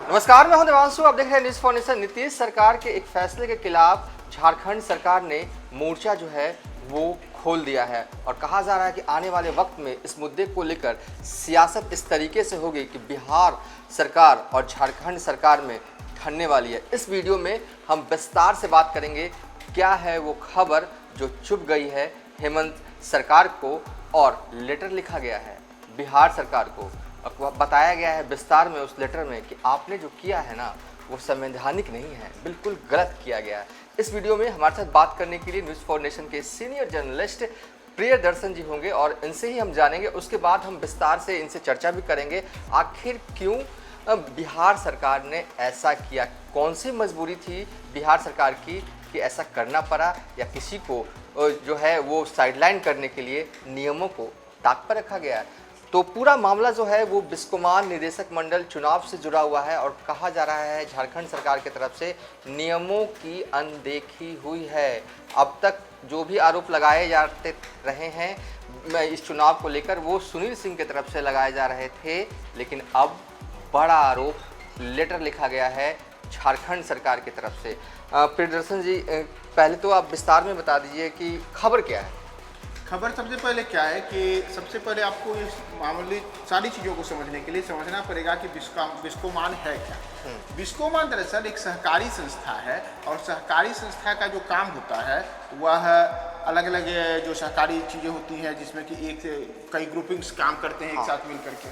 नमस्कार, मैं हूं देवांशु। आप देख रहे हैं न्यूज़ फॉर नेशन। नीतीश सरकार के एक फैसले के खिलाफ झारखंड सरकार ने मोर्चा जो है वो खोल दिया है और कहा जा रहा है कि आने वाले वक्त में इस मुद्दे को लेकर सियासत इस तरीके से होगी कि बिहार सरकार और झारखंड सरकार में ठनने वाली है। इस वीडियो में हम विस्तार से बात करेंगे क्या है वो खबर जो चुप गई है हेमंत सरकार को, और लेटर लिखा गया है बिहार सरकार को। बताया गया है विस्तार में उस लेटर में कि आपने जो किया है ना वो संवैधानिक नहीं है, बिल्कुल गलत किया गया है। इस वीडियो में हमारे साथ बात करने के लिए न्यूज़ फॉर नेशन के सीनियर जर्नलिस्ट प्रियदर्शन जी होंगे और इनसे ही हम जानेंगे। उसके बाद हम विस्तार से इनसे चर्चा भी करेंगे आखिर क्यों बिहार सरकार ने ऐसा किया, कौन सी मजबूरी थी बिहार सरकार की कि ऐसा करना पड़ा, या किसी को जो है वो साइडलाइन करने के लिए नियमों को ताक पर रखा गया है। तो पूरा मामला जो है वो बिस्कोमान निदेशक मंडल चुनाव से जुड़ा हुआ है और कहा जा रहा है झारखंड सरकार की तरफ से नियमों की अनदेखी हुई है। अब तक जो भी आरोप लगाए जाते रहे हैं इस चुनाव को लेकर वो सुनील सिंह की तरफ से लगाए जा रहे थे, लेकिन अब बड़ा आरोप लेटर लिखा गया है झारखंड सरकार की तरफ से। प्रियदर्शन जी, पहले तो आप विस्तार में बता दीजिए कि खबर क्या है। खबर सबसे पहले क्या है कि सबसे पहले आपको इस मामूली सारी चीज़ों को समझने के लिए समझना पड़ेगा कि बिस्कोमान है क्या। बिस्कोमान दरअसल एक सहकारी संस्था है और सहकारी संस्था का जो काम होता है वह अलग अलग जो सहकारी चीज़ें होती हैं जिसमें कि एक से कई ग्रुपिंग्स काम करते हैं एक साथ मिल करके।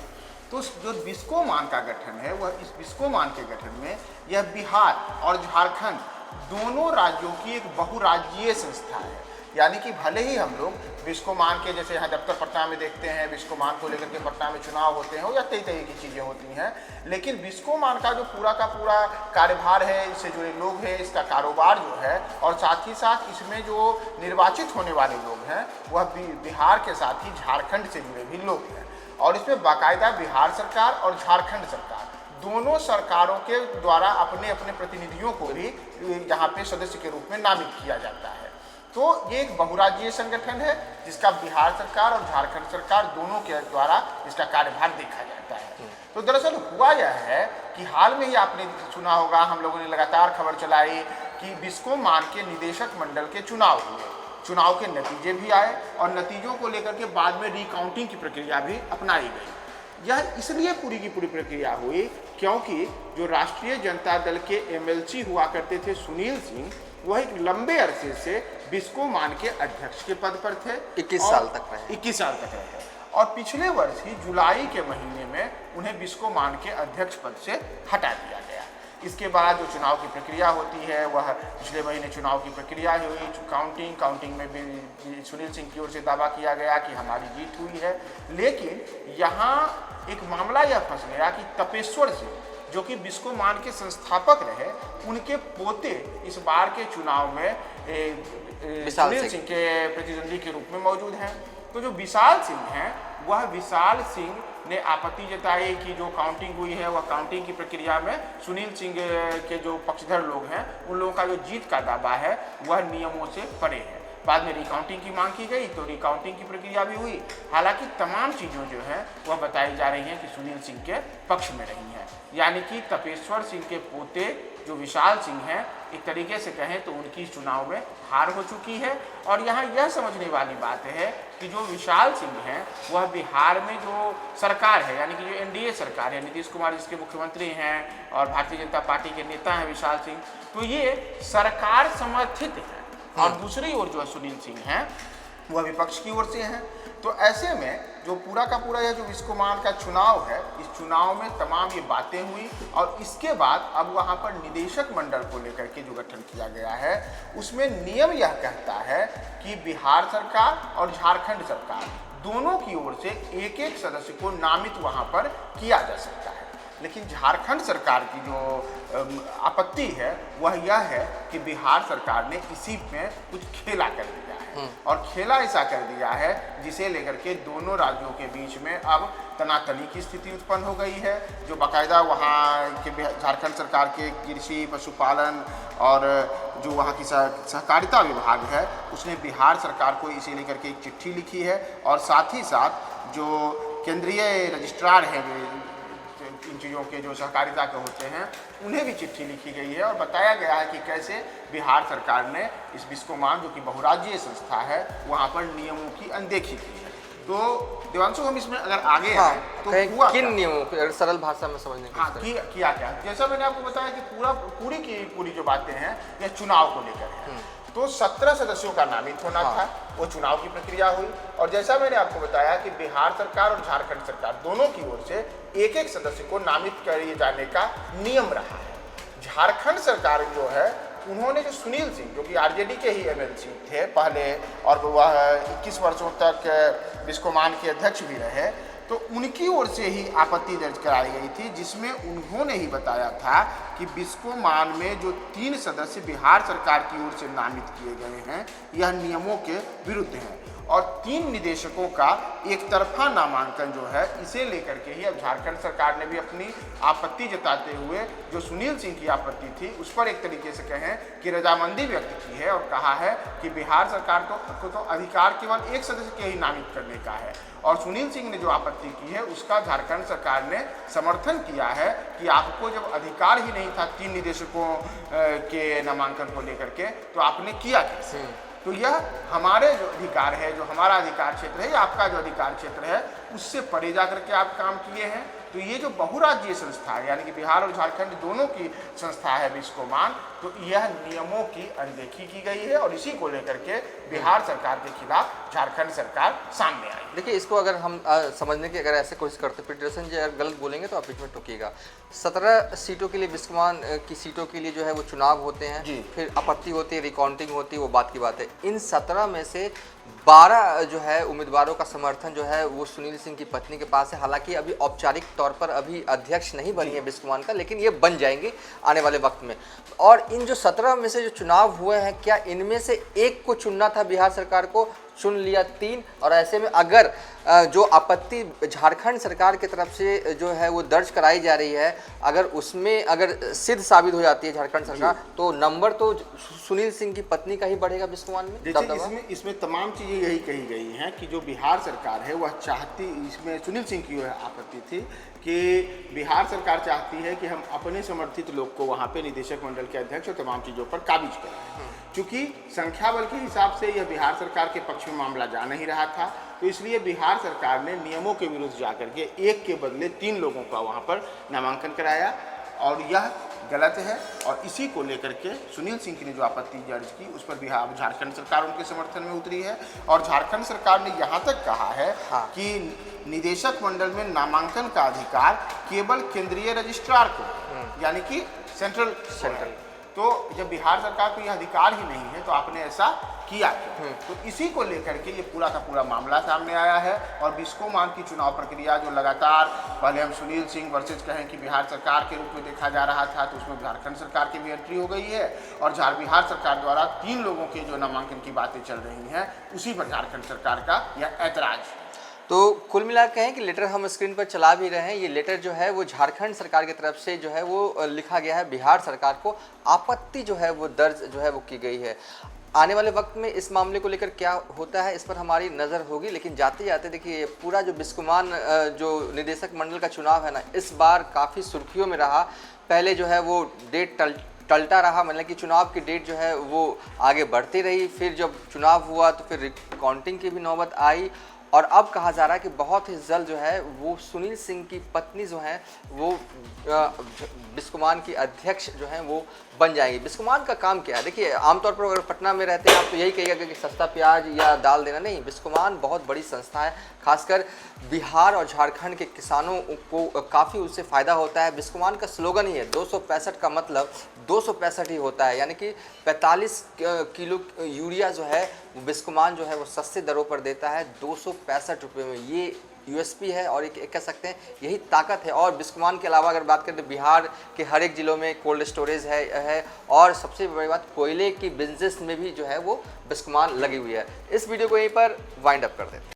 तो जो बिस्कोमान का गठन है वह इस बिस्कोमान के गठन में यह बिहार और झारखंड दोनों राज्यों की एक बहुराज्यीय संस्था है। यानी कि भले ही हम लोग बिस्कोमान के जैसे यहाँ दफ्तर पटना में देखते हैं बिस्कोमान को लेकर के पटना में चुनाव होते हैं या कई तरह की चीज़ें होती हैं, लेकिन बिस्कोमान का जो पूरा का पूरा कार्यभार है, इससे जुड़े लोग हैं, इसका कारोबार जो है और साथ ही साथ इसमें जो निर्वाचित होने वाले लोग हैं वह बिहार के साथ ही झारखंड से जुड़े भी लोग हैं। और इसमें बाकायदा बिहार सरकार और झारखंड सरकार दोनों सरकारों के द्वारा अपने अपने प्रतिनिधियों को भी यहाँ पे सदस्य के रूप में नामित किया जाता है। तो ये एक बहुराज्यीय संगठन है जिसका बिहार सरकार और झारखंड सरकार दोनों के द्वारा इसका कार्यभार देखा जाता है। तो दरअसल हुआ यह है कि हाल में ही आपने सुना होगा, हम लोगों ने लगातार खबर चलाई कि बिस्कोमान के निदेशक मंडल के चुनाव हुए, चुनाव के नतीजे भी आए और नतीजों को लेकर के बाद में रिकाउंटिंग की प्रक्रिया भी अपनाई गई। यह इसलिए पूरी की पूरी प्रक्रिया हुई क्योंकि जो राष्ट्रीय जनता दल के एमएलसी हुआ करते थे सुनील सिंह, वह एक लंबे अरसे से बिस्कोमान के अध्यक्ष के पद पर थे। 21 साल तक रहे। 21 साल तक रहे और पिछले वर्ष ही जुलाई के महीने में उन्हें बिस्कोमान के अध्यक्ष पद से हटा दिया गया। इसके बाद जो चुनाव की प्रक्रिया होती है वह पिछले महीने चुनाव की प्रक्रिया हुई, काउंटिंग में भी सुनील सिंह की ओर से दावा किया गया कि हमारी जीत हुई है। लेकिन यहाँ एक मामला यह फंस गया कि तपेश्वर सिंह जो कि बिस्कोमान के संस्थापक रहे, उनके पोते इस बार के चुनाव में सुनील सिंह के प्रतिद्वंदी के रूप में मौजूद हैं। तो जो विशाल सिंह हैं वह विशाल सिंह ने आपत्ति जताई कि जो काउंटिंग हुई है वह काउंटिंग की प्रक्रिया में सुनील सिंह के जो पक्षधर लोग हैं उन लोगों का जो जीत का दावा है वह नियमों से परे है। बाद में रिकाउंटिंग की मांग की गई तो रिकाउंटिंग की प्रक्रिया भी हुई। हालांकि तमाम चीज़ों जो है वह बताई जा रही हैं कि सुनील सिंह के पक्ष में रही हैं। यानी कि तपेश्वर सिंह के पोते जो विशाल सिंह हैं एक तरीके से कहें तो उनकी चुनाव में हार हो चुकी है। और यहाँ यह समझने वाली बात है कि जो विशाल सिंह हैं वह बिहार में जो सरकार है यानी कि जो एनडीए सरकार है, नीतीश कुमार जिसके मुख्यमंत्री हैं और भारतीय जनता पार्टी के नेता हैं विशाल सिंह, तो ये सरकार समर्थित है। और दूसरी ओर जो सुनील सिंह हैं वह विपक्ष की ओर से हैं। तो ऐसे में जो पूरा का पूरा यह जो बिस्कोमान का चुनाव है, इस चुनाव में तमाम ये बातें हुई और इसके बाद अब वहाँ पर निदेशक मंडल को लेकर के जो गठन किया गया है उसमें नियम यह कहता है कि बिहार सरकार और झारखंड सरकार दोनों की ओर से एक एक सदस्य को नामित वहाँ पर किया जा सकता है। लेकिन झारखंड सरकार की जो आपत्ति है वह यह है कि बिहार सरकार ने इसी में कुछ खेला कर दिया है और खेला ऐसा कर दिया है जिसे लेकर के दोनों राज्यों के बीच में अब तनातनी की स्थिति उत्पन्न हो गई है। जो बाकायदा वहाँ के झारखंड सरकार के कृषि पशुपालन और जो वहाँ की सहकारिता विभाग है उसने बिहार सरकार को इसे लेकर के एक चिट्ठी लिखी है और साथ ही साथ जो केंद्रीय रजिस्ट्रार है इन चीज़ों के जो सहकारिता के होते हैं उन्हें भी चिट्ठी लिखी गई है और बताया गया है कि कैसे बिहार सरकार ने इस बिस्कोमान जो कि बहुराज्यीय संस्था है वहाँ पर नियमों की अनदेखी की है। तो देवांशु हम इसमें अगर आगे हाँ, तो हुआ किन नियमों को सरल भाषा में समझने की हाँ किया क्या, जैसा मैंने आपको बताया कि पूरी की पूरी जो बातें हैं यह चुनाव को लेकर है। तो 17 सदस्यों का नामित होना था, वो चुनाव की प्रक्रिया हुई और जैसा मैंने आपको बताया कि बिहार सरकार और झारखंड सरकार दोनों की ओर से एक एक सदस्य को नामित किए जाने का नियम रहा है। झारखंड सरकार जो है उन्होंने जो सुनील सिंह जो कि आरजेडी के ही एमएलसी थे पहले और वह 21 वर्षों तक बिस्कोमान के अध्यक्ष भी रहे, तो उनकी ओर से ही आपत्ति दर्ज कराई गई थी जिसमें उन्होंने ही बताया था कि बिस्कोमान में जो 3 सदस्य बिहार सरकार की ओर से नामित किए गए हैं यह नियमों के विरुद्ध हैं और 3 निदेशकों का एक तरफा नामांकन जो है इसे लेकर के ही अब झारखंड सरकार ने भी अपनी आपत्ति जताते हुए जो सुनील सिंह की आपत्ति थी उस पर एक तरीके से कहें कि रजामंदी व्यक्त की है और कहा है कि बिहार सरकार को तो अधिकार केवल एक सदस्य के ही नामित करने का है और सुनील सिंह ने जो आपत्ति की है उसका झारखंड सरकार ने समर्थन किया है कि आपको जब अधिकार ही नहीं था 3 निदेशकों के नामांकन को लेकर के तो आपने किया कैसे। तो यह हमारे जो अधिकार है, जो हमारा अधिकार क्षेत्र है या आपका जो अधिकार क्षेत्र है उससे परे जाकर के आप काम किए हैं। तो ये जो बहुराज्यीय संस्था है यानी कि बिहार और झारखंड दोनों की संस्था है बिस्कोमान, तो यह नियमों की अनदेखी की गई है और इसी को लेकर के बिहार सरकार के खिलाफ झारखंड सरकार सामने आई। देखिए इसको अगर हम समझने की अगर ऐसे कोशिश करते फेडरेशन जी अगर गलत बोलेंगे तो आप बीच में टोकिएगा। 17 सीटों के लिए बिस्कोमान की सीटों के लिए जो है वो चुनाव होते हैं, फिर आपत्ति होती है, रिकाउंटिंग होती है, वो बात की बात है। इन 17 में से 12 जो है उम्मीदवारों का समर्थन जो है वो सुनील सिंह की पत्नी के पास है। हालांकि अभी औपचारिक तौर पर अभी अध्यक्ष नहीं बनी है बिस्कोमान का, लेकिन ये बन जाएंगे आने वाले वक्त में। और इन जो 17 में से जो चुनाव हुए हैं क्या इनमें से एक को चुनना था बिहार सरकार को, चुन लिया 3। और ऐसे में अगर जो आपत्ति झारखंड सरकार की तरफ से जो है वो दर्ज कराई जा रही है अगर उसमें अगर सिद्ध साबित हो जाती है झारखंड सरकार तो नंबर तो सुनील सिंह की पत्नी का ही बढ़ेगा बिस्कोमान में। देखिए इसमें तमाम चीज़ें यही कही गई हैं कि जो बिहार सरकार है वह चाहती, इसमें सुनील सिंह की आपत्ति थी कि बिहार सरकार चाहती है कि हम अपने समर्थित लोग को वहाँ पे निदेशक मंडल के अध्यक्ष और तमाम चीज़ों पर काबिज करें। चूँकि संख्या बल के हिसाब से यह बिहार सरकार के पक्ष में मामला जा नहीं रहा था तो इसलिए बिहार सरकार ने नियमों के विरुद्ध जाकर के एक के बदले 3 लोगों का वहाँ पर नामांकन कराया और यह गलत है। और इसी को लेकर के सुनील सिंह ने जो आपत्ति दर्ज की उस पर बिहार झारखंड सरकार उनके समर्थन में उतरी है और झारखंड सरकार ने यहाँ तक कहा है कि निदेशक मंडल में नामांकन का अधिकार केवल केंद्रीय रजिस्ट्रार को यानी कि सेंट्रल तो जब बिहार सरकार को यह अधिकार ही नहीं है तो आपने ऐसा किया क्यों। तो इसी को लेकर के ये पूरा का पूरा मामला सामने आया है और बिस्कोमान की चुनाव प्रक्रिया जो लगातार पहले हम सुनील सिंह वर्सेज कहें कि बिहार सरकार के रूप में देखा जा रहा था तो उसमें झारखंड सरकार की भी एंट्री हो गई है और बिहार सरकार द्वारा 3 लोगों के जो नामांकन की बातें चल रही हैं उसी पर झारखंड सरकार का यह ऐतराज। तो कुल मिला के कहें कि लेटर हम स्क्रीन पर चला भी रहे हैं, ये लेटर जो है वो झारखंड सरकार की तरफ से जो है वो लिखा गया है, बिहार सरकार को आपत्ति जो है वो दर्ज जो है वो की गई है। आने वाले वक्त में इस मामले को लेकर क्या होता है इस पर हमारी नज़र होगी, लेकिन जाते जाते देखिए पूरा जो बिस्कोमान जो निदेशक मंडल का चुनाव है ना इस बार काफ़ी सुर्खियों में रहा। पहले जो है वो डेट टलता रहा, मतलब कि चुनाव की डेट जो है वो आगे बढ़ती रही, फिर जब चुनाव हुआ तो फिर काउंटिंग की भी नौबत आई और अब कहा जा रहा है कि बहुत ही जल्द जो है वो सुनील सिंह की पत्नी जो है वो बिस्कोमान की अध्यक्ष जो है वो बन जाएंगी। बिस्कोमान का काम क्या है, देखिए आमतौर पर अगर पटना में रहते हैं आप तो यही कहिएगा कि सस्ता प्याज या दाल देना, नहीं, बिस्कोमान बहुत बड़ी संस्था है, खासकर बिहार और झारखंड के किसानों को काफ़ी उससे फ़ायदा होता है। बिस्कोमान का स्लोगन ही है 265 का मतलब 265 ही होता है, यानी कि 45 किलो यूरिया जो है वो बिस्कोमान जो है वो सस्ते दरों पर देता है 265 रुपये में। ये यूएसपी है और एक कह सकते हैं यही ताकत है। और बिस्कोमान के अलावा अगर बात करें तो बिहार के हर एक ज़िलों में कोल्ड स्टोरेज है और सबसे बड़ी बात कोयले की बिजनेस में भी जो है वो बिस्कोमान लगी हुई है। इस वीडियो को यहीं पर वाइंड अप कर देते हैं।